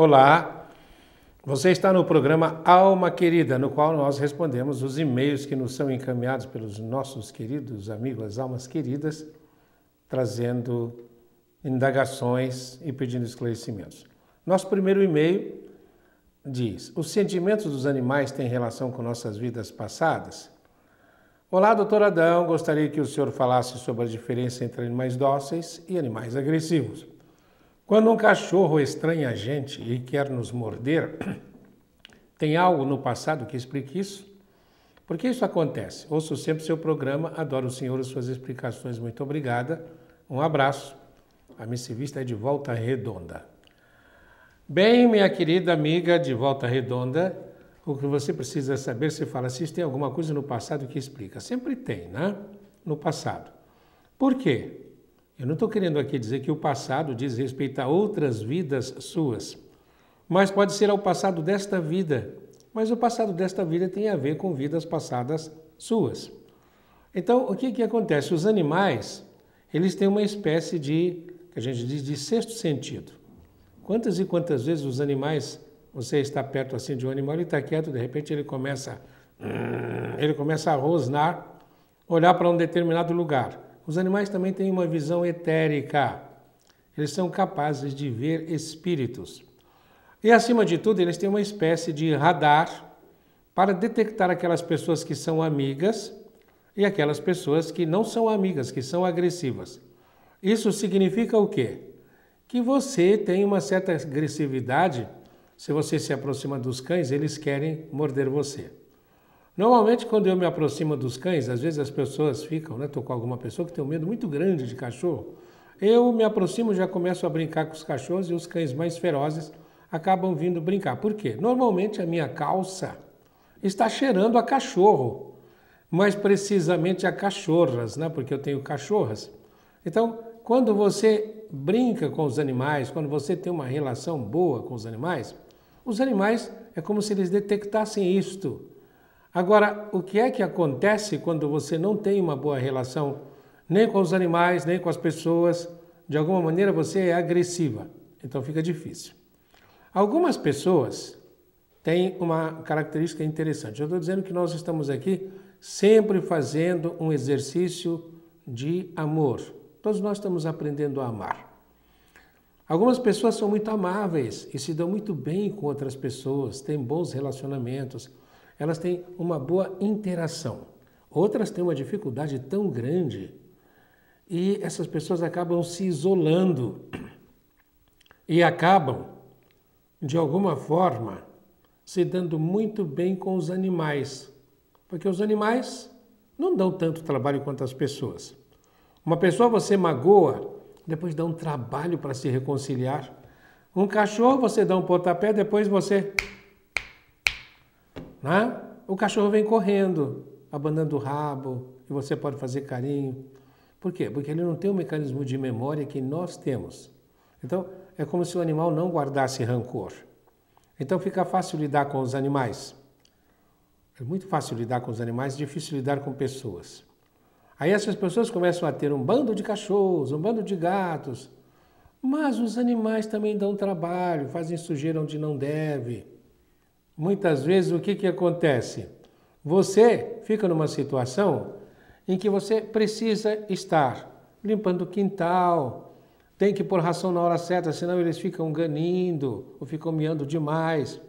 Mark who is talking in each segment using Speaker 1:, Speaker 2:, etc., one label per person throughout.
Speaker 1: Olá, você está no programa Alma Querida, no qual nós respondemos os e-mails que nos são encaminhados pelos nossos queridos amigos, as almas queridas, trazendo indagações e pedindo esclarecimentos. Nosso primeiro e-mail diz: os sentimentos dos animais têm relação com nossas vidas passadas? Olá, doutor Adão, gostaria que o senhor falasse sobre a diferença entre animais dóceis e animais agressivos. Quando um cachorro estranha a gente e quer nos morder, tem algo no passado que explique isso? Por que isso acontece? Ouço sempre seu programa, adoro o senhor e suas explicações. Muito obrigada. Um abraço. A missivista é de Volta Redonda. Bem, minha querida amiga de Volta Redonda, o que você precisa saber, se fala se tem alguma coisa no passado que explica. Sempre tem, né? No passado. Por quê? Eu não estou querendo aqui dizer que o passado diz respeito a outras vidas suas, mas pode ser ao passado desta vida. Mas o passado desta vida tem a ver com vidas passadas suas. Então, o que acontece? Os animais, eles têm uma espécie de, que a gente diz, de sexto sentido. Quantas e quantas vezes os animais, você está perto assim de um animal, ele está quieto, de repente ele começa a rosnar, olhar para um determinado lugar. Os animais também têm uma visão etérica. Eles são capazes de ver espíritos. E, acima de tudo, eles têm uma espécie de radar para detectar aquelas pessoas que são amigas e aquelas pessoas que não são amigas, que são agressivas. Isso significa o quê? Que você tem uma certa agressividade. Se você se aproxima dos cães, eles querem morder você. Normalmente, quando eu me aproximo dos cães, às vezes as pessoas ficam, né? Estou com alguma pessoa que tem um medo muito grande de cachorro. Eu me aproximo, já começo a brincar com os cachorros e os cães mais ferozes acabam vindo brincar. Por quê? Normalmente a minha calça está cheirando a cachorro, mais precisamente a cachorras, né? Porque eu tenho cachorras. Então, quando você brinca com os animais, quando você tem uma relação boa com os animais é como se eles detectassem isto. Agora, o que é que acontece quando você não tem uma boa relação nem com os animais, nem com as pessoas? De alguma maneira você é agressiva, então fica difícil. Algumas pessoas têm uma característica interessante. Eu estou dizendo que nós estamos aqui sempre fazendo um exercício de amor. Todos nós estamos aprendendo a amar. Algumas pessoas são muito amáveis e se dão muito bem com outras pessoas, têm bons relacionamentos. Elas têm uma boa interação. Outras têm uma dificuldade tão grande e essas pessoas acabam se isolando e acabam, de alguma forma, se dando muito bem com os animais, porque os animais não dão tanto trabalho quanto as pessoas. Uma pessoa você magoa, depois dá um trabalho para se reconciliar. Um cachorro você dá um pontapé, depois você... né? O cachorro vem correndo, abanando o rabo, e você pode fazer carinho. Por quê? Porque ele não tem o mecanismo de memória que nós temos. Então, é como se o animal não guardasse rancor. Então, fica fácil lidar com os animais. É muito fácil lidar com os animais, difícil lidar com pessoas. Aí essas pessoas começam a ter um bando de cachorros, um bando de gatos. Mas os animais também dão trabalho, fazem sujeira onde não deve. Muitas vezes o que acontece? Você fica numa situação em que você precisa estar limpando o quintal, tem que pôr ração na hora certa, senão eles ficam ganindo ou ficam miando demais.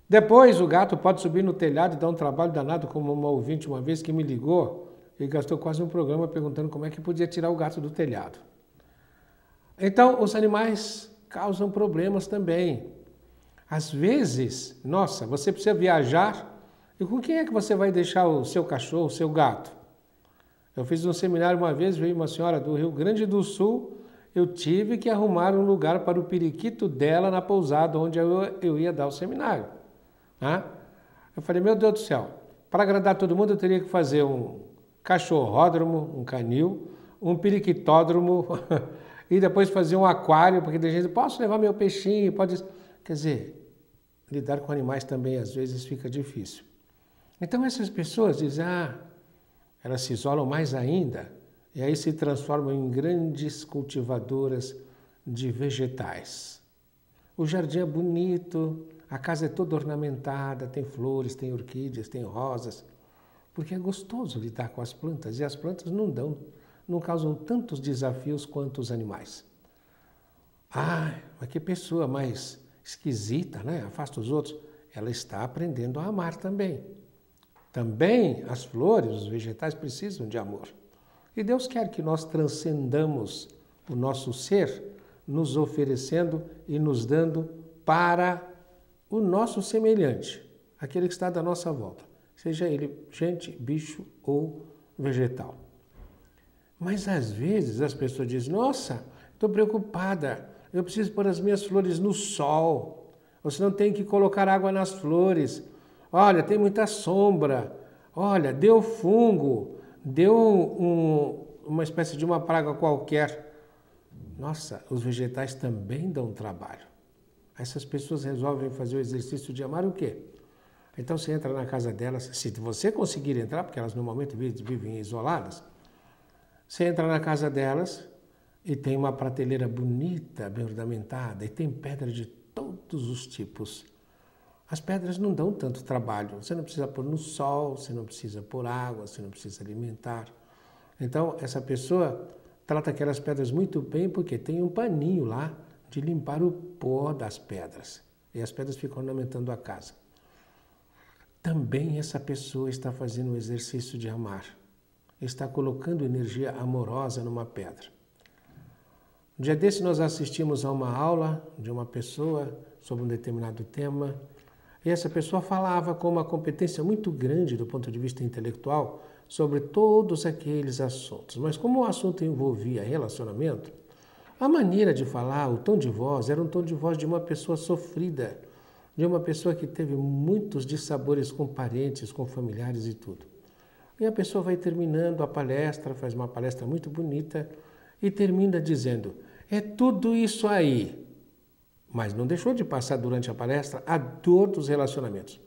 Speaker 1: Depois o gato pode subir no telhado e dar um trabalho danado, como uma ouvinte uma vez que me ligou e gastou quase um programa perguntando como é que podia tirar o gato do telhado. Então os animais causam problemas também. Às vezes, nossa, você precisa viajar e com quem é que você vai deixar o seu cachorro, o seu gato? Eu fiz um seminário uma vez, veio uma senhora do Rio Grande do Sul, eu tive que arrumar um lugar para o periquito dela na pousada onde eu ia dar o seminário. Né? Eu falei, meu Deus do céu, para agradar todo mundo eu teria que fazer um cachorródromo, um canil, um periquitódromo e depois fazer um aquário, porque tem gente, posso levar meu peixinho, pode... Quer dizer, lidar com animais também às vezes fica difícil. Então essas pessoas dizem, elas se isolam mais ainda e aí se transformam em grandes cultivadoras de vegetais. O jardim é bonito, a casa é toda ornamentada, tem flores, tem orquídeas, tem rosas, porque é gostoso lidar com as plantas e as plantas não causam tantos desafios quanto os animais. Ah, mas que pessoa mais esquisita, né? Afasta os outros. Ela está aprendendo a amar também. Também as flores, os vegetais precisam de amor. E Deus quer que nós transcendamos o nosso ser, nos oferecendo e nos dando para o nosso semelhante, aquele que está da nossa volta, seja ele gente, bicho ou vegetal. Mas às vezes as pessoas dizem, nossa, estou preocupada, eu preciso pôr as minhas flores no sol, você não tem que colocar água nas flores, olha, tem muita sombra, olha, deu fungo, deu uma espécie de uma praga qualquer. Nossa, os vegetais também dão trabalho. Essas pessoas resolvem fazer o exercício de amar o quê? Então você entra na casa delas, se você conseguir entrar, porque elas normalmente vivem isoladas, você entra na casa delas e tem uma prateleira bonita, bem ornamentada, e tem pedra de todos os tipos. As pedras não dão tanto trabalho, você não precisa pôr no sol, você não precisa pôr água, você não precisa alimentar. Então essa pessoa trata aquelas pedras muito bem porque tem um paninho lá de limpar o pó das pedras. E as pedras ficam ornamentando a casa. Também essa pessoa está fazendo um exercício de amar. Está colocando energia amorosa numa pedra. Um dia desse nós assistimos a uma aula de uma pessoa sobre um determinado tema. E essa pessoa falava com uma competência muito grande do ponto de vista intelectual sobre todos aqueles assuntos. Mas como o assunto envolvia relacionamento, a maneira de falar, o tom de voz, era um tom de voz de uma pessoa sofrida, de uma pessoa que teve muitos dissabores com parentes, com familiares e tudo. E a pessoa vai terminando a palestra, faz uma palestra muito bonita e termina dizendo, é tudo isso aí. Mas não deixou de passar durante a palestra a dor dos relacionamentos.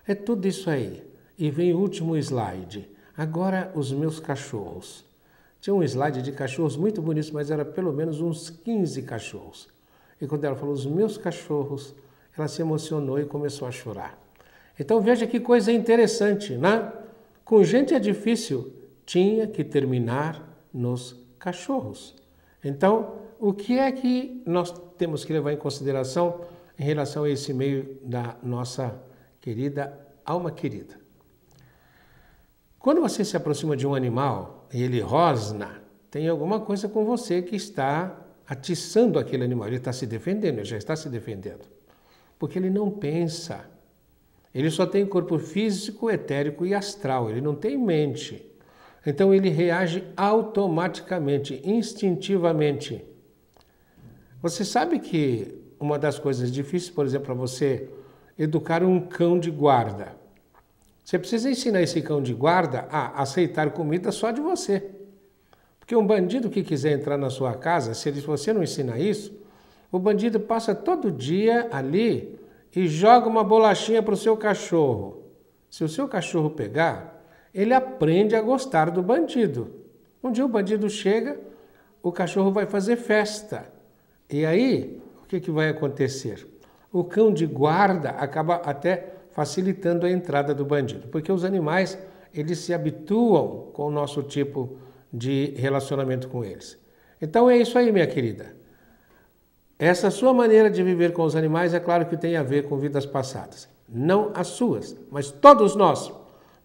Speaker 1: É tudo isso aí. E vem o último slide. Agora os meus cachorros. Tinha um slide de cachorros muito bonitos, mas era pelo menos uns 15 cachorros. E quando ela falou os meus cachorros, ela se emocionou e começou a chorar. Então veja que coisa interessante, né? Com gente é difícil, tinha que terminar nos cachorros. Então, o que é que nós temos que levar em consideração em relação a esse meio da nossa querida alma querida? Quando você se aproxima de um animal e ele rosna, tem alguma coisa com você que está atiçando aquele animal. Ele está se defendendo, ele já está se defendendo. Porque ele não pensa. Ele só tem corpo físico, etérico e astral. Ele não tem mente. Então ele reage automaticamente, instintivamente. Você sabe que uma das coisas difíceis, por exemplo, para você educar um cão de guarda. Você precisa ensinar esse cão de guarda a aceitar comida só de você. Porque um bandido que quiser entrar na sua casa, se você não ensinar isso, o bandido passa todo dia ali e joga uma bolachinha para o seu cachorro. Se o seu cachorro pegar, ele aprende a gostar do bandido. Um dia o bandido chega, o cachorro vai fazer festa. E aí, o que vai acontecer? O cão de guarda acaba até facilitando a entrada do bandido, porque os animais, eles se habituam com o nosso tipo de relacionamento com eles. Então é isso aí, minha querida. Essa sua maneira de viver com os animais, é claro que tem a ver com vidas passadas. Não as suas, mas todos nós,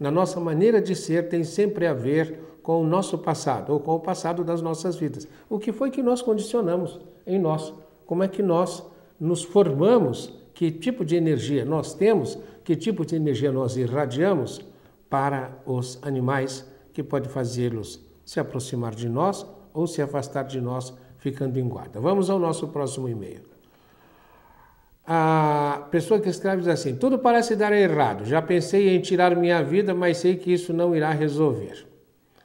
Speaker 1: na nossa maneira de ser, tem sempre a ver com o nosso passado, ou com o passado das nossas vidas. O que foi que nós condicionamos em nós? Como é que nós nos formamos? Que tipo de energia nós temos? Que tipo de energia nós irradiamos para os animais que pode fazê-los se aproximar de nós ou se afastar de nós, ficando em guarda. Vamos ao nosso próximo e-mail. A pessoa que escreve diz assim, tudo parece dar errado, já pensei em tirar minha vida, mas sei que isso não irá resolver.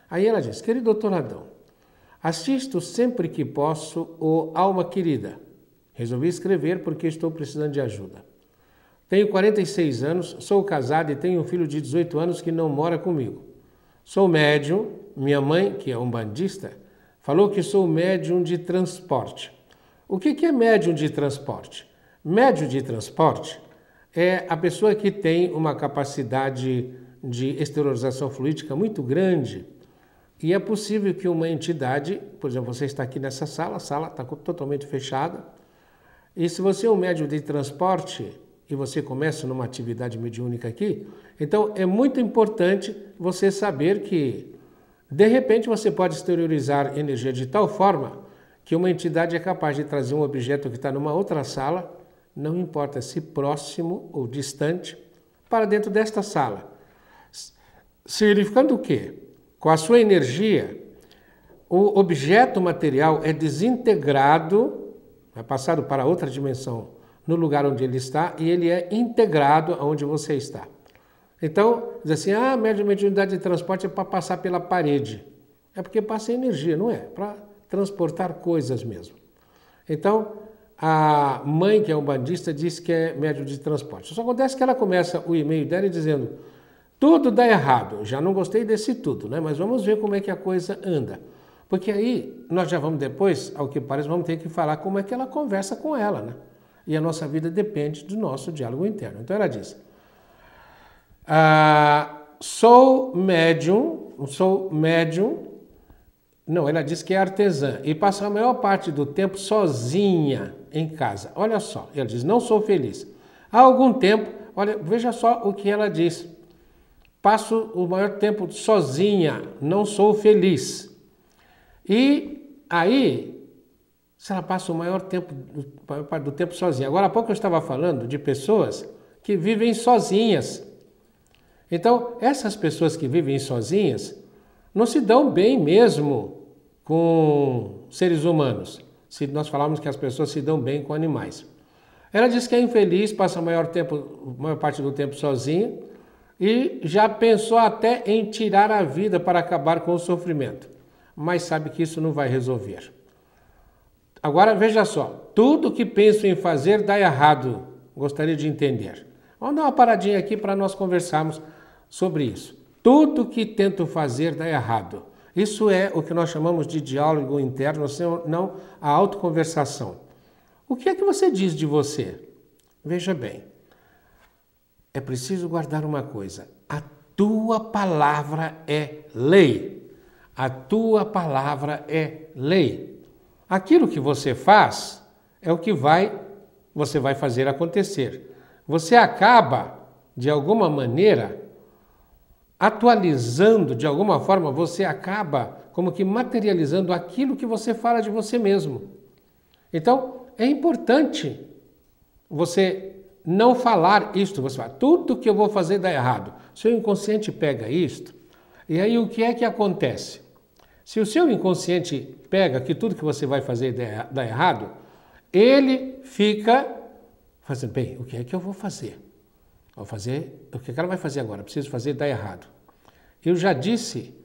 Speaker 1: Aí ela diz, querido doutor Adão, assisto sempre que posso o Alma Querida. Resolvi escrever porque estou precisando de ajuda. Tenho 46 anos, sou casado e tenho um filho de 18 anos que não mora comigo. Sou médium, minha mãe, que é umbandista, falou que sou médium de transporte. O que é médium de transporte? Médio de transporte é a pessoa que tem uma capacidade de exteriorização fluídica muito grande e é possível que uma entidade, por exemplo, você está aqui nessa sala, a sala está totalmente fechada, e se você é um médio de transporte e você começa numa atividade mediúnica aqui, então é muito importante você saber que, de repente, você pode exteriorizar energia de tal forma que uma entidade é capaz de trazer um objeto que está numa outra sala, não importa se próximo ou distante, para dentro desta sala. Significando o quê? Com a sua energia, o objeto material é desintegrado, é passado para outra dimensão, no lugar onde ele está, e ele é integrado aonde você está. Então, diz assim, mediunidade de transporte é para passar pela parede. É porque passa energia, não é? Para transportar coisas mesmo. Então, a mãe, que é umbandista, diz que é médium de transporte. Só acontece que ela começa o e-mail dela dizendo, tudo dá errado. Já não gostei desse tudo, né? Mas vamos ver como é que a coisa anda. Porque aí, nós já vamos depois, ao que parece, vamos ter que falar como é que ela conversa com ela, né? E a nossa vida depende do nosso diálogo interno. Então ela diz, sou médium, não, ela diz que é artesã e passa a maior parte do tempo sozinha em casa. Olha só, ela diz, não sou feliz. Há algum tempo, olha, veja só o que ela diz. Passo o maior tempo sozinha, não sou feliz. E aí, se ela passa a maior parte do tempo sozinha. Agora há pouco eu estava falando de pessoas que vivem sozinhas. Então, essas pessoas que vivem sozinhas não se dão bem mesmo com seres humanos, se nós falarmos que as pessoas se dão bem com animais. Ela diz que é infeliz, passa a maior parte do tempo sozinha e já pensou até em tirar a vida para acabar com o sofrimento, mas sabe que isso não vai resolver. Agora veja só, tudo que penso em fazer dá errado, gostaria de entender. Vamos dar uma paradinha aqui para nós conversarmos sobre isso. Tudo que tento fazer dá errado. Isso é o que nós chamamos de diálogo interno, não a autoconversação. O que é que você diz de você? Veja bem, é preciso guardar uma coisa. A tua palavra é lei. A tua palavra é lei. Aquilo que você faz é o que você vai fazer acontecer. Você acaba, de alguma maneira, atualizando, de alguma forma, você acaba como que materializando aquilo que você fala de você mesmo. Então, é importante você não falar isto, você fala, tudo que eu vou fazer dá errado. Seu inconsciente pega isto, e aí o que é que acontece? Se o seu inconsciente pega que tudo que você vai fazer dá errado, ele fica fazendo, bem, o que é que eu vou fazer? Vou fazer, o que ela vai fazer agora? Preciso fazer dá errado. Eu já disse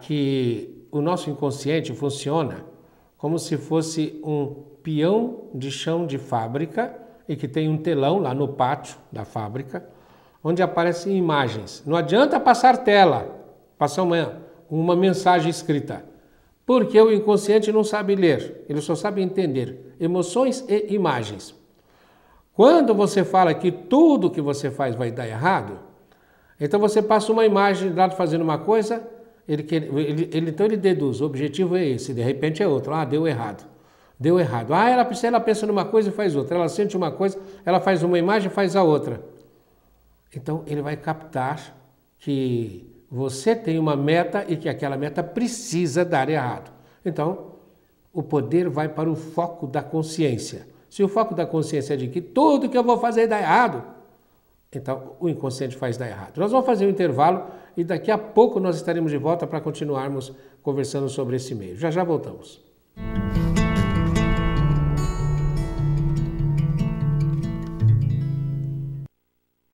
Speaker 1: que o nosso inconsciente funciona como se fosse um peão de chão de fábrica e que tem um telão lá no pátio da fábrica, onde aparecem imagens. Não adianta passar tela, passar uma mensagem escrita, porque o inconsciente não sabe ler, ele só sabe entender emoções e imagens. Quando você fala que tudo que você faz vai dar errado, então você passa uma imagem lá fazendo uma coisa, então ele deduz, o objetivo é esse, de repente é outro, deu errado. Deu errado. Ela pensa numa coisa e faz outra, ela sente uma coisa, ela faz uma imagem e faz a outra. Então ele vai captar que você tem uma meta e que aquela meta precisa dar errado. Então, o poder vai para o foco da consciência. Se o foco da consciência é de que tudo que eu vou fazer dá errado, então o inconsciente faz dar errado. Nós vamos fazer um intervalo e daqui a pouco nós estaremos de volta para continuarmos conversando sobre esse meio. Já já voltamos.